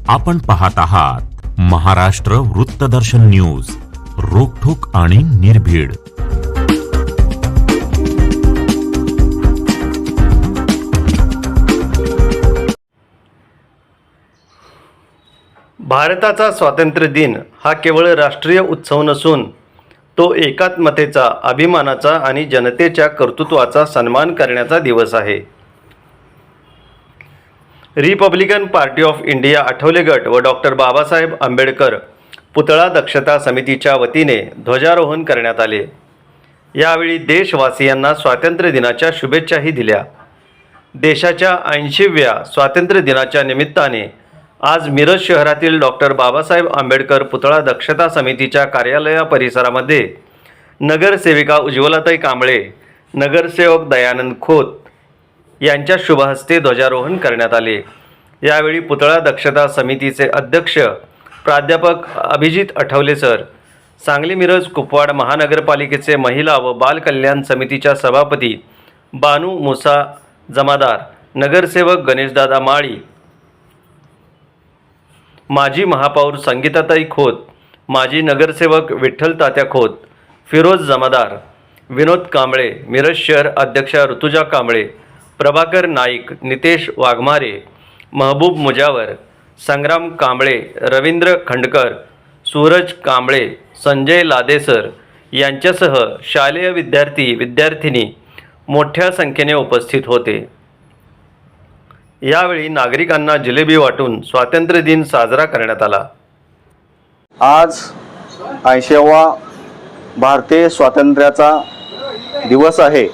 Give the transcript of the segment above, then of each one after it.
आपण पाहत आहात महाराष्ट्र वृत्तदर्शन न्यूज, रोखठोक आणि निर्भीड। भारताचा स्वातंत्र्य दिन हा केवळ राष्ट्रीय उत्सव नसून तो एकात्मतेचा, अभिमानाचा आणि जनतेच्या कर्तृत्वाचा सन्मान करण्याचा दिवस आहे। Republican party of India Athawale गट व डॉक्टर बाबासाहेब आंबेडकर पुतळा दक्षता समितीच्या वतीने ध्वजारोहण करण्यात आले। यावेळी देशवासियांना स्वातंत्र्य दिनाच्या शुभेच्छाही दिल्या। देशाच्या 80व्या स्वातंत्र्य दिनाच्या निमित्ताने आज मिरज शहरातील डॉक्टर बाबासाहेब आंबेडकर पुतळा दक्षता समितीच्या कार्यालय परिसरामध्ये नगरसेविका उज्ज्वलाताई कांबळे, नगरसेवक दयानंद खोत यांच्या शुभहस्ते ध्वजारोहण करण्यात आले। यावेळी पुतळा दक्षता समितीचे अध्यक्ष प्राध्यापक अभिजित आठवले सर, सांगली मिरज कुपवाड महानगरपालिकेचे महिला व बाल कल्याण समितीच्या सभापती बानू मुसा जमादार, नगरसेवक गणेशदादा माळी, माजी महापौर संगीताताई खोत, माजी नगरसेवक विठ्ठल तात्या खोत, फिरोज जमादार, विनोद कांबळे, मिरज शहर अध्यक्षा ऋतुजा कांबळे, प्रभाकर नाईक, नितेश वाघमारे, महबूब मुजावर, संग्राम कांबळे, रवींद्र खंडकर, सूरज कांबळे, संजय लादेसर यांच्यासह शालेय विद्यार्थी विद्यार्थिनी मोठ्या संख्येने उपस्थित होते। यावेळी नागरिकांना जिलेबी वाटून स्वातंत्र्य दिन साजरा करण्यात आला। आज 80वा भारतीय स्वातंत्र्याचा दिवस आहे।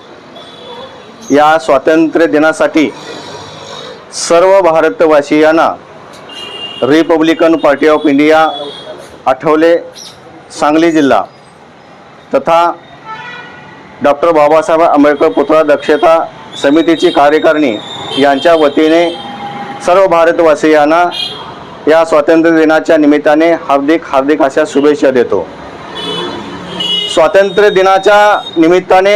या स्वातंत्र्य दिनासाठी सर्व भारतवासियांना republican party of India Athawale Sangli जिल्हा तथा डॉक्टर बाबासाहेब आंबेडकर पुतळा दक्षता समितीची कार्यकारिणी यांच्या वतीने सर्व भारतवासियांना या स्वातंत्र्य दिनाच्या निमित्ताने हार्दिक अशा शुभेच्छा देतो। स्वातंत्र्य दिनाच्या निमित्ताने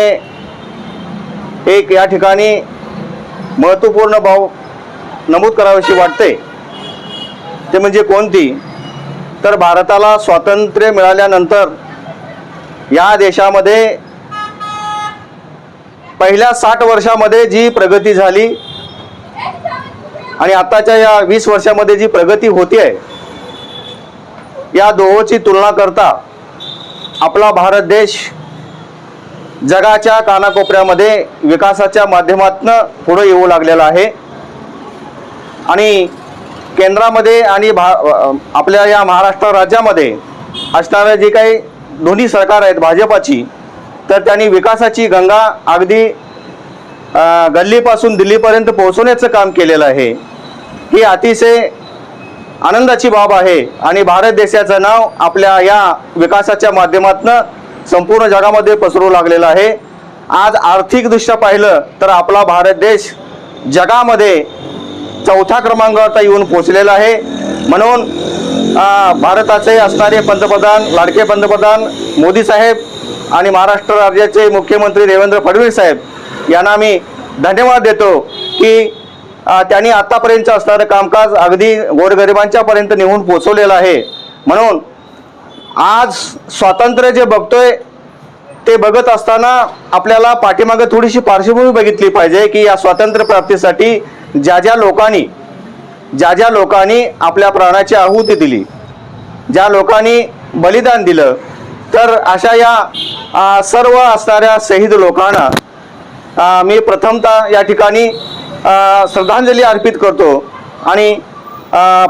एक या ठिकाणी महत्त्वपूर्ण बाब नमूद करावीशी वाटते, ते म्हणजे कोणती, तर भारताला स्वातंत्र्य मिळाल्यानंतर या देशामध्ये पहिल्या 60 वर्षामध्ये जी प्रगती झाली आणि आताच्या या 20 वर्षामध्ये जी प्रगती होती आहे, या दोहोची तुलना करता आपला भारत देश जगाच्या कानाकोपऱ्यामध्ये विकासाच्या माध्यमातून पुढे येऊ लागलेला आहे। आणि केंद्रामध्ये आणि आपल्या या महाराष्ट्र राज्यामध्ये असणारे जे काही दोन्ही सरकार आहेत भाजपाची, तर त्यांनी विकासाची गंगा अगदी गल्लीपासून दिल्लीपर्यंत पोहोचवण्याचं काम केलेलं आहे। ही अतिशय आनंदाची बाब आहे आणि भारत देशाचं नाव आपल्या या विकासाच्या माध्यमातून संपूर्ण जगामध्ये पसरू लागलेला आहे। आज आर्थिकदृष्ट्या पाहिलं तर आपला भारत देश जगामध्ये 4थ्या क्रमांकावर येऊन पोहोचलेला आहे। म्हणून भारताचे असणारे पंतप्रधान, लाडके पंतप्रधान मोदी साहेब आणि महाराष्ट्र राज्याचे मुख्यमंत्री देवेंद्र फडणवीस साहेब यांना मी धन्यवाद देतो की त्यांनी आतापर्यंत असणारं कामकाज अगदी गोरगरिबांच्या पर्यंत नेऊन पोहोचवलेलं आहे। म्हणून आज स्वातंत्र्य जे बघतोय ते बघत असताना आपल्याला पाठीमागे थोडीशी पार्श्वभूमी बघितली पाहिजे की या स्वातंत्र्य प्राप्तीसाठी ज्या ज्या लोकांनी आपल्या प्राणाची आहुती दिली, ज्या लोकांनी बलिदान दिलं, तर अशा या सर्व असणाऱ्या शहीद लोकांना मी प्रथमतः या ठिकाणी श्रद्धांजली अर्पित करतो आणि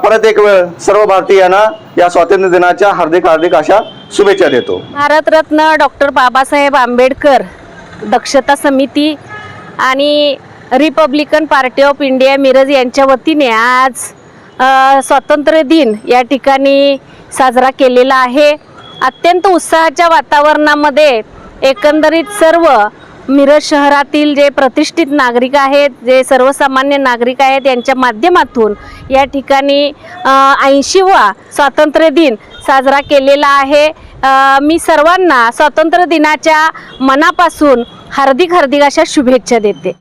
परत एक वेळ सर्व भारतीयांना या स्वातंत्र्य दिनाच्या हार्दिक अशा शुभेच्छा देतो। भारतरत्न डॉक्टर बाबासाहेब आंबेडकर दक्षता समिती आणि Republican party of India Miraj यांच्या वतीने आज स्वातंत्र्य दिन या ठिकाणी साजरा केलेला आहे। अत्यंत उत्साहाच्या वातावरणामध्ये एकंदरीत सर्व मिरज शहरातील जे प्रतिष्ठित नागरिक आहेत, जे सर्वसामान्य नागरिक आहेत, यांच्या माध्यमातून या ठिकाणी 80वा स्वातंत्र्य दिन साजरा केलेला आहे। मी सर्वांना स्वातंत्र्य दिनाच्या मनापासून हार्दिक अशा शुभेच्छा देते।